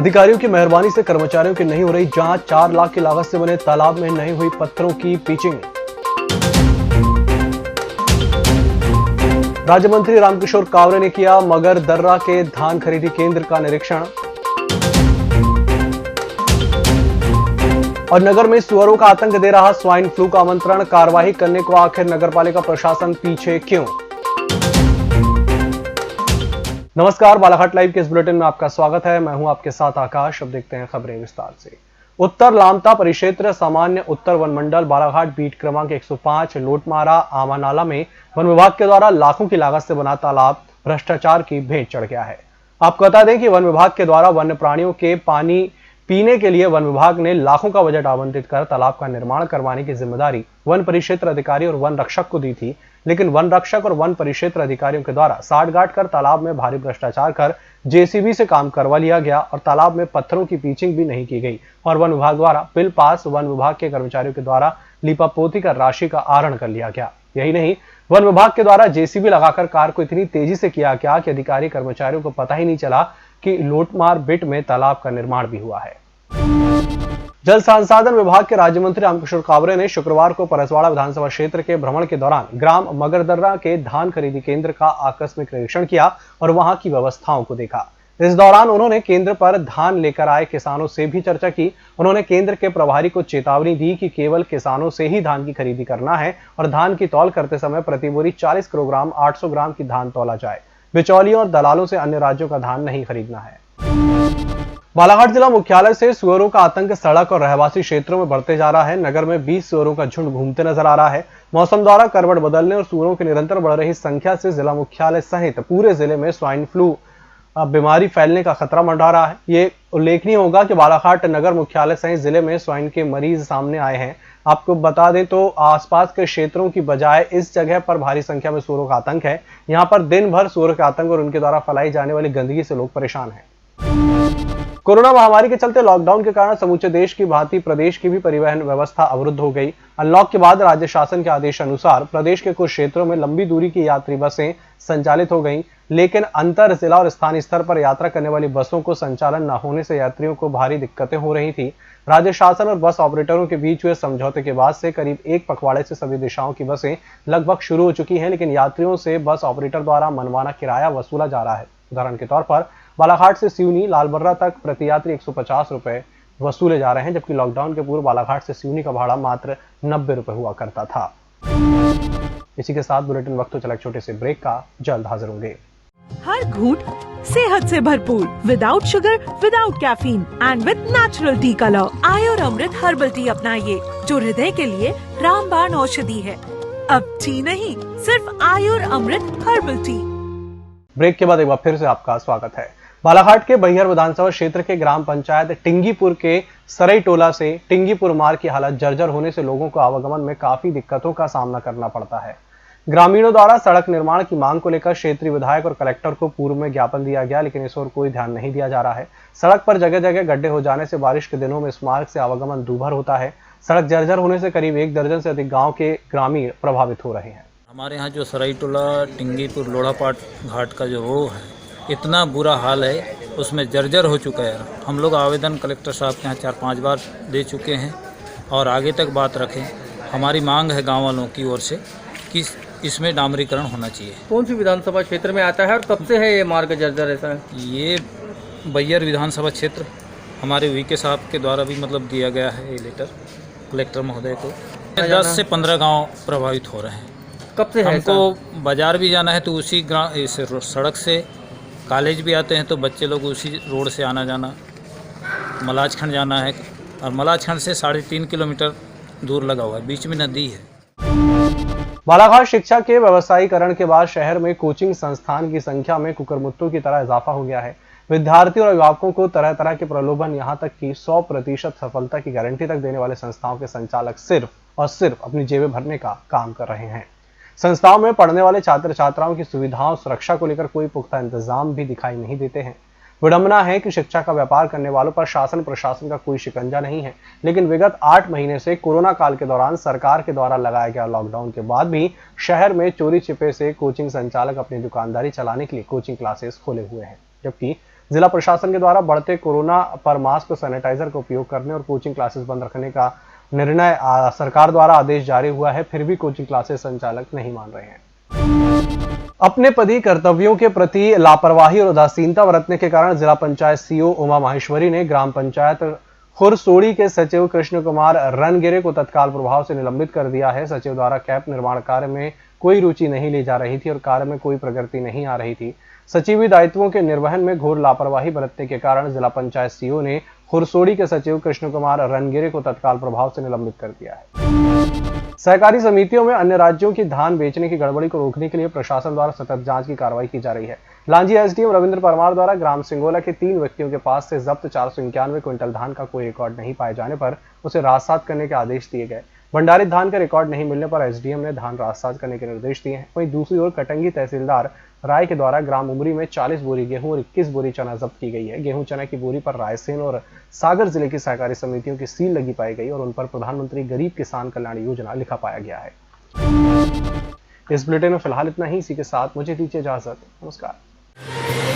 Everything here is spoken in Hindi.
अधिकारियों की मेहरबानी से कर्मचारियों की नहीं हो रही जांच। 4 लाख की लागत से बने तालाब में नहीं हुई पत्थरों की पिचिंग। राज्य मंत्री रामकिशोर कावरे ने किया मगर दर्रा के धान खरीदी केंद्र का निरीक्षण। और नगर में सुअरों का आतंक दे रहा स्वाइन फ्लू का आमंत्रण, कार्रवाई करने को आखिर नगरपालिका प्रशासन पीछे क्यों? नमस्कार, बालाघाट लाइव के इस बुलेटिन में आपका स्वागत है। मैं हूं आपके साथ आकाश। अब देखते हैं खबरें विस्तार से। उत्तर लामता परिक्षेत्र सामान्य उत्तर वन मंडल बालाघाट बीट क्रमांक 105 लोटमारा आमानाला में वन विभाग के द्वारा लाखों की लागत से बना तालाब भ्रष्टाचार की भेंट चढ़ गया है। आपको बता दें कि वन विभाग के द्वारा वन्य प्राणियों के पानी पीने के लिए वन विभाग ने लाखों का बजट आवंटित कर तालाब का निर्माण करवाने की जिम्मेदारी वन परिक्षेत्र अधिकारी और वन रक्षक को दी थी, लेकिन वन रक्षक और वन परिक्षेत्र अधिकारियों के द्वारा साठगांठ कर तालाब में भारी भ्रष्टाचार कर जेसीबी से काम करवा लिया गया और तालाब में पत्थरों की पिचिंग भी नहीं की गई और वन विभाग द्वारा बिल पास वन विभाग के कर्मचारियों के द्वारा लीपापोती कर राशि का आहरण कर लिया गया। यही नहीं, वन विभाग के द्वारा जेसीबी लगाकर कार्य को इतनी तेजी से किया गया कि अधिकारी कर्मचारियों को पता ही नहीं चला कि लोटमार बिट में तालाब का निर्माण भी हुआ है। जल संसाधन विभाग के राज्य मंत्री रामकिशोर कावरे ने शुक्रवार को परसवाड़ा विधानसभा क्षेत्र के भ्रमण के दौरान ग्राम मगरदर्रा के धान खरीदी केंद्र का आकस्मिक निरीक्षण किया और वहां की व्यवस्थाओं को देखा। इस दौरान उन्होंने केंद्र पर धान लेकर आए किसानों से भी चर्चा की। उन्होंने केंद्र के प्रभारी को चेतावनी दी कि केवल किसानों से ही धान की खरीदी करना है और धान की तौल करते समय प्रति बोरी 40 किलोग्राम 800 ग्राम की धान तौला जाए। बिचौलियों और दलालों से अन्य राज्यों का धान नहीं खरीदना है। बालाघाट जिला मुख्यालय से सुअरों का आतंक सड़क और रहवासी क्षेत्रों में बढ़ते जा रहा है। नगर में 20 सुअरों का झुंड घूमते नजर आ रहा है। मौसम द्वारा करवट बदलने और सुअरों की निरंतर बढ़ रही संख्या से जिला मुख्यालय सहित पूरे जिले में स्वाइन फ्लू बीमारी फैलने का खतरा मंडरा रहा है। ये उल्लेखनीय होगा कि बालाघाट नगर मुख्यालय सहित जिले में स्वाइन के मरीज सामने आए हैं। आपको बता दें तो आसपास के क्षेत्रों की बजाय इस जगह पर भारी संख्या में सुअरों का आतंक है। यहाँ पर दिन भर सुअरों के आतंक और उनके द्वारा फैलाई जाने वाली गंदगी से लोग परेशान हैं। कोरोना महामारी के चलते लॉकडाउन के कारण समूचे देश की भांति प्रदेश की भी परिवहन व्यवस्था अवरुद्ध हो गई। अनलॉक के बाद राज्य शासन के आदेश अनुसार प्रदेश के कुछ क्षेत्रों में लंबी दूरी की यात्री बसें संचालित हो गईं, लेकिन अंतर जिला और स्थानीय स्तर पर यात्रा करने वाली बसों को संचालन न होने से यात्रियों को भारी दिक्कतें हो रही थी। राज्य शासन और बस ऑपरेटरों के बीच हुए समझौते के बाद से करीब एक पखवाड़े से सभी दिशाओं की बसें लगभग शुरू हो चुकी हैं, लेकिन यात्रियों से बस ऑपरेटर द्वारा मनमाना किराया वसूला जा रहा है। उदाहरण के तौर पर बालाघाट से सिवनी लालबर्रा तक प्रति यात्री 150 रुपए वसूले जा रहे हैं, जबकि लॉकडाउन के पूर्व बालाघाट से सिवनी का भाड़ा मात्र 90 रुपए हुआ करता था। इसी के साथ बुलेटिन वक्त हो चला छोटे से ब्रेक का, जल्द हाजिर होंगे। हर घूंट सेहत से भरपूर, without sugar, without caffeine and with natural tea colour. Ayur Amrit herbal tea अपनाइए, जो हृदय के लिए रामबाण औषधि है। अब टी नहीं, सिर्फ आयुर अमृत हर्बल टी। ब्रेक के बाद एक बार फिर से आपका स्वागत है। बालाघाट के बैहर विधानसभा क्षेत्र के ग्राम पंचायत टिंगीपुर के सरई टोला से टिंगीपुर मार्ग की हालत जर्जर होने से लोगों को आवागमन में काफी दिक्कतों का सामना करना पड़ता है। ग्रामीणों द्वारा सड़क निर्माण की मांग को लेकर क्षेत्रीय विधायक और कलेक्टर को पूर्व में ज्ञापन दिया गया, लेकिन इस ओर कोई ध्यान नहीं दिया जा रहा है। सड़क पर जगह जगह गड्ढे हो जाने से बारिश के दिनों में इस मार्ग से आवागमन दूभर होता है। सड़क जर्जर होने से करीब 1 दर्जन से अधिक गाँव के ग्रामीण प्रभावित हो रहे हैं। हमारे यहाँ जो सराई टोला टिंगीपुर लोढ़ापाट घाट का जो रोड है, इतना बुरा हाल है, उसमें जर्जर हो चुका है। हम लोग आवेदन कलेक्टर साहब के यहाँ 4-5 बार दे चुके हैं और आगे तक बात रखें। हमारी मांग है गांव वालों की ओर से कि इसमें डामरीकरण होना चाहिए। कौन सी विधानसभा क्षेत्र में आता है और कब से है ये मार्ग जर्जर ऐसा है? ये बैहर विधानसभा क्षेत्र हमारे वीके साहब के द्वारा भी मतलब दिया गया है ये लेटर कलेक्टर महोदय को। 10 से 15 गाँव प्रभावित हो रहे हैं। कब से है? हमको बाजार भी जाना है तो उसी इस सड़क से, कॉलेज भी आते हैं तो बच्चे लोग उसी रोड से आना जाना। मलाजखंड जाना है और मलाजखंड से 3.5 किलोमीटर दूर लगा हुआ है, बीच में नदी है। बालाघाट शिक्षा के व्यवसायीकरण के बाद शहर में कोचिंग संस्थान की संख्या में कुकुरमुत्तों की तरह इजाफा हो गया है। विद्यार्थी और अभिभावकों को तरह तरह के प्रलोभन, यहाँ तक कि 100% सफलता की गारंटी तक देने वाले संस्थाओं के संचालक सिर्फ और सिर्फ अपनी जेबें भरने का काम कर रहे हैं। संस्थाओं में पढ़ने वाले छात्र छात्राओं की सुविधाओं और सुरक्षा को लेकर कोई पुख्ता इंतजाम भी दिखाई नहीं देते हैं। विडंबना है कि शिक्षा का व्यापार करने वालों पर शासन प्रशासन का कोई शिकंजा नहीं है, लेकिन विगत 8 महीने से कोरोना काल के दौरान सरकार के द्वारा लगाया गया लॉकडाउन के बाद भी शहर में चोरी छिपे से कोचिंग संचालक अपनी दुकानदारी चलाने के लिए कोचिंग क्लासेस खोले हुए हैं, जबकि जिला प्रशासन के द्वारा बढ़ते कोरोना पर मास्क और सैनिटाइजर का उपयोग करने और कोचिंग क्लासेस बंद रखने का निर्णय सरकार द्वारा आदेश जारी हुआ है, फिर भी कोचिंग क्लासेस संचालक नहीं मान रहे हैं। अपने पदी कर्तव्यों के प्रति लापरवाही और उदासीनता बरतने के कारण जिला पंचायत सीईओ उमा माहेश्वरी ने ग्राम पंचायत खुरसोड़ी के सचिव कृष्ण कुमार रनगिरे को तत्काल प्रभाव से निलंबित कर दिया है। सचिव द्वारा कैंप निर्माण कार्य में कोई रुचि नहीं ली जा रही थी और कार्य में कोई प्रगति नहीं आ रही थी। सचिवी दायित्वों के निर्वहन में घोर लापरवाही बरतने के कारण जिला पंचायत सीईओ ने खुरसोड़ी के सचिव कृष्ण कुमार रनगिरे को तत्काल प्रभाव से निलंबित कर दिया है। सहकारी समितियों में अन्य राज्यों की धान बेचने की गड़बड़ी को रोकने के लिए प्रशासन द्वारा सतत जांच की कार्रवाई की जा रही है। लांजी एसडीएम रविंद्र परमार द्वारा ग्राम सिंगोला के 3 व्यक्तियों के पास से जब्त 491 क्विंटल धान का कोई रिकॉर्ड नहीं पाए जाने पर उसे राजसात करने के आदेश दिए गए। भंडारित धान का रिकॉर्ड नहीं मिलने पर एसडीएम ने धान राजसात करने के निर्देश दिए हैं। वहीं दूसरी ओर कटंगी तहसीलदार राय के द्वारा ग्राम उमरी में 40 बोरी गेहूं और 21 बोरी चना जब्त की गई है। गेहूं चना की बोरी पर रायसेन और सागर जिले की सहकारी समितियों की सील लगी पाई गई और उन पर प्रधानमंत्री गरीब किसान कल्याण योजना लिखा पाया गया है। इस बुलेटिन में फिलहाल इतना ही। इसी के साथ मुझे दीजिए इजाजत। नमस्कार।